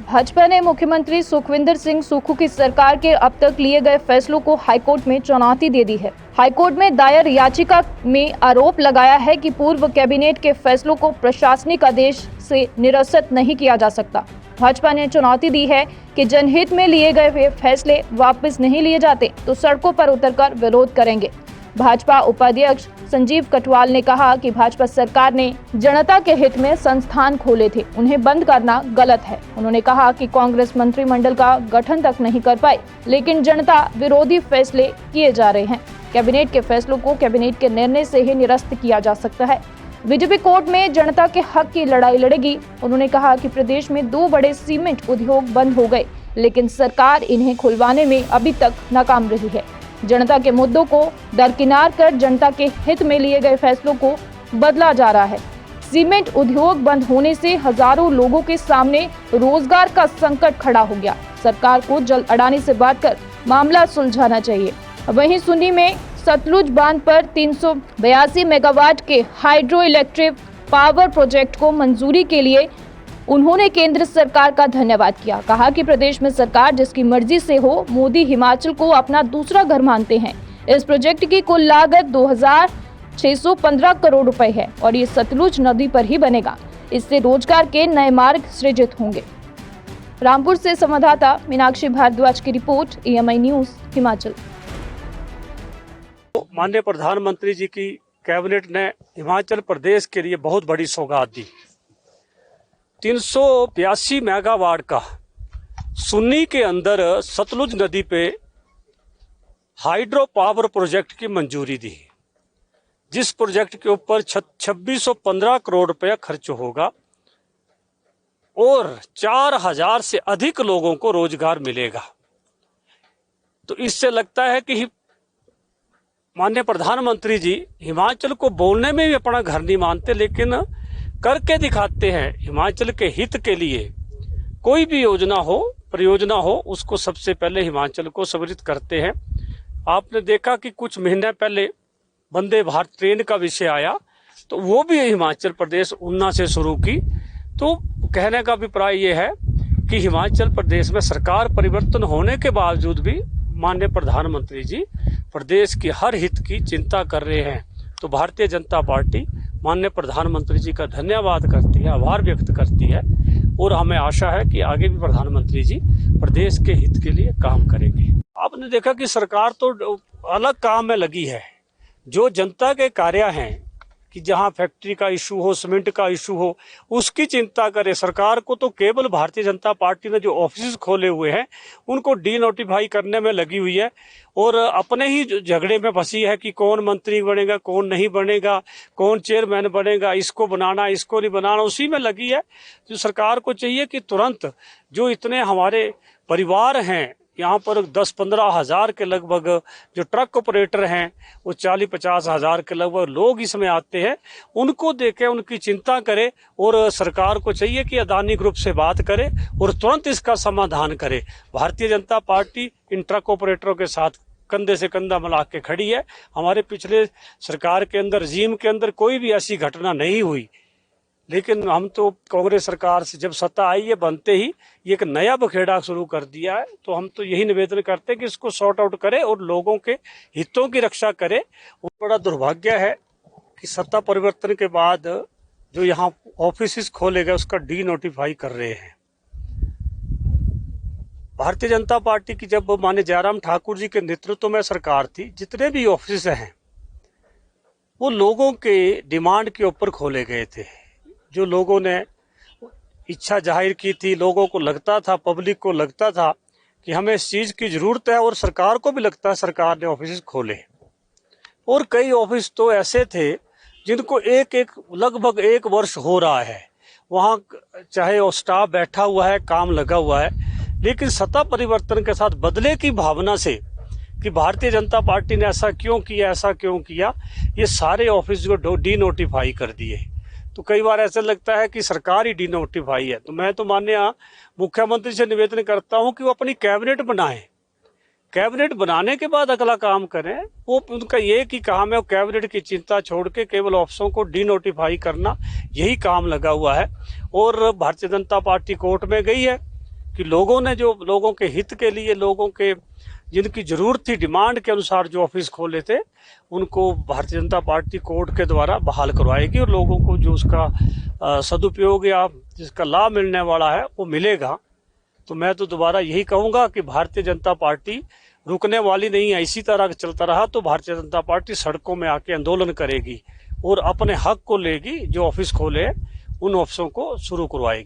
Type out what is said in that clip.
भाजपा ने मुख्यमंत्री सुखविंदर सिंह सुक्खू की सरकार के अब तक लिए गए फैसलों को हाईकोर्ट में चुनौती दे दी है। हाईकोर्ट में दायर याचिका में आरोप लगाया है कि पूर्व कैबिनेट के फैसलों को प्रशासनिक आदेश से निरस्त नहीं किया जा सकता। भाजपा ने चुनौती दी है कि जनहित में लिए गए फैसले वापस नहीं लिए जाते तो सड़कों पर उतरकर विरोध करेंगे। भाजपा उपाध्यक्ष संजीव कटवाल ने कहा कि भाजपा सरकार ने जनता के हित में संस्थान खोले थे, उन्हें बंद करना गलत है। उन्होंने कहा कि कांग्रेस मंत्रिमंडल का गठन तक नहीं कर पाई, लेकिन जनता विरोधी फैसले किए जा रहे हैं। कैबिनेट के फैसलों को कैबिनेट के निर्णय से ही निरस्त किया जा सकता है। बीजेपी कोर्ट में जनता के हक की लड़ाई लड़ेगी। उन्होंने कहा कि प्रदेश में 2 बड़े सीमेंट उद्योग बंद हो गए, लेकिन सरकार इन्हें खुलवाने में अभी तक नाकाम रही है। जनता के मुद्दों को दरकिनार कर जनता के हित में लिए गए फैसलों को बदला जा रहा है। सीमेंट उद्योग बंद होने से हजारों लोगों के सामने रोजगार का संकट खड़ा हो गया। सरकार को जल्द अडानी से बात कर मामला सुलझाना चाहिए। वहीं सुन्नी में सतलुज बांध पर 382 मेगावाट के हाइड्रो इलेक्ट्रिक पावर प्रोजेक्ट को मंजूरी के लिए उन्होंने केंद्र सरकार का धन्यवाद किया। कहा कि प्रदेश में सरकार जिसकी मर्जी से हो, मोदी हिमाचल को अपना दूसरा घर मानते हैं। इस प्रोजेक्ट की कुल लागत 2615 करोड़ रुपए है और ये सतलुज नदी पर ही बनेगा। इससे रोजगार के नए मार्ग सृजित होंगे। रामपुर से संवाददाता मीनाक्षी भारद्वाज की रिपोर्ट, EMI न्यूज हिमाचल। माननीय प्रधानमंत्री जी की कैबिनेट ने हिमाचल प्रदेश के लिए बहुत बड़ी सौगात दी। 382 मेगावाट का सुन्नी के अंदर सतलुज नदी पे हाइड्रो पावर प्रोजेक्ट की मंजूरी दी, जिस प्रोजेक्ट के ऊपर 2615 करोड़ रुपया खर्च होगा और 4000 से अधिक लोगों को रोजगार मिलेगा। तो इससे लगता है कि माननीय प्रधानमंत्री जी हिमाचल को बोलने में भी अपना घर नहीं मानते, लेकिन करके दिखाते हैं। हिमाचल के हित के लिए कोई भी योजना हो, परियोजना हो, उसको सबसे पहले हिमाचल को समर्पित करते हैं। आपने देखा कि कुछ महीने पहले वंदे भारत ट्रेन का विषय आया, तो वो भी हिमाचल प्रदेश ऊना से शुरू की। तो कहने का अभिप्राय ये है कि हिमाचल प्रदेश में सरकार परिवर्तन होने के बावजूद भी माननीय प्रधानमंत्री जी प्रदेश की हर हित की चिंता कर रहे हैं। तो भारतीय जनता पार्टी माननीय प्रधानमंत्री जी का धन्यवाद करती है, आभार व्यक्त करती है और हमें आशा है कि आगे भी प्रधानमंत्री जी प्रदेश के हित के लिए काम करेंगे। आपने देखा कि सरकार तो अलग काम में लगी है। जो जनता के कार्य हैं कि जहां फैक्ट्री का इशू हो, सीमेंट का इशू हो, उसकी चिंता करे। सरकार को तो केवल भारतीय जनता पार्टी ने जो ऑफिस खोले हुए हैं उनको डी नोटिफाई करने में लगी हुई है और अपने ही झगड़े में फंसी है कि कौन मंत्री बनेगा, कौन नहीं बनेगा, कौन चेयरमैन बनेगा, इसको बनाना, इसको नहीं बनाना, उसी में लगी है। जो सरकार को चाहिए कि तुरंत जो इतने हमारे परिवार हैं, यहाँ पर 10-15 हज़ार के लगभग जो ट्रक ऑपरेटर हैं, वो 40-50 हज़ार के लगभग लोग इसमें आते हैं, उनको देखे, उनकी चिंता करे और सरकार को चाहिए कि अदानी ग्रुप से बात करे और तुरंत इसका समाधान करे। भारतीय जनता पार्टी इन ट्रक ऑपरेटरों के साथ कंधे से कंधा मिला के खड़ी है। हमारे पिछले सरकार के अंदर, रजीम के अंदर कोई भी ऐसी घटना नहीं हुई, लेकिन हम तो कांग्रेस सरकार से जब सत्ता आई है, बनते ही ये एक नया बखेड़ा शुरू कर दिया है। तो हम तो यही निवेदन करते हैं कि इसको सॉर्ट आउट करे और लोगों के हितों की रक्षा करे। और बड़ा दुर्भाग्य है कि सत्ता परिवर्तन के बाद जो यहाँ ऑफिस खोले गए उसका डी नोटिफाई कर रहे हैं। भारतीय जनता पार्टी की जब माननीय जयराम ठाकुर जी के नेतृत्व में सरकार थी, जितने भी ऑफिस हैं वो लोगों के डिमांड के ऊपर खोले गए थे। जो लोगों ने इच्छा जाहिर की थी, लोगों को लगता था, पब्लिक को लगता था कि हमें इस चीज़ की ज़रूरत है और सरकार को भी लगता है, सरकार ने ऑफिस खोले। और कई ऑफिस तो ऐसे थे जिनको लगभग 1 वर्ष हो रहा है, वहाँ चाहे वो स्टाफ बैठा हुआ है, काम लगा हुआ है, लेकिन सत्ता परिवर्तन के साथ बदले की भावना से कि भारतीय जनता पार्टी ने ऐसा क्यों किया, ऐसा क्यों किया, ये सारे ऑफिस को डी नोटिफाई कर दिए। तो कई बार ऐसा लगता है कि सरकार ही डी नोटिफाई है। तो मैं तो माननीय मुख्यमंत्री से निवेदन करता हूं कि वो अपनी कैबिनेट बनाएं, कैबिनेट बनाने के बाद अगला काम करें। वो उनका ये कि काम है, वो कैबिनेट की चिंता छोड़ के केवल ऑफिसों को डी नोटिफाई करना, यही काम लगा हुआ है। और भारतीय जनता पार्टी कोर्ट में गई है कि लोगों ने जो लोगों के हित के लिए, लोगों के जिनकी जरूरत थी, डिमांड के अनुसार जो ऑफिस खोले थे, उनको भारतीय जनता पार्टी कोर्ट के द्वारा बहाल करवाएगी और लोगों को जो उसका सदुपयोग या जिसका लाभ मिलने वाला है वो मिलेगा। तो मैं तो दोबारा यही कहूंगा कि भारतीय जनता पार्टी रुकने वाली नहीं है। इसी तरह चलता रहा तो भारतीय जनता पार्टी सड़कों में आके आंदोलन करेगी और अपने हक को लेगी। जो ऑफिस खोले उन ऑफिसों को शुरू करवाएगी।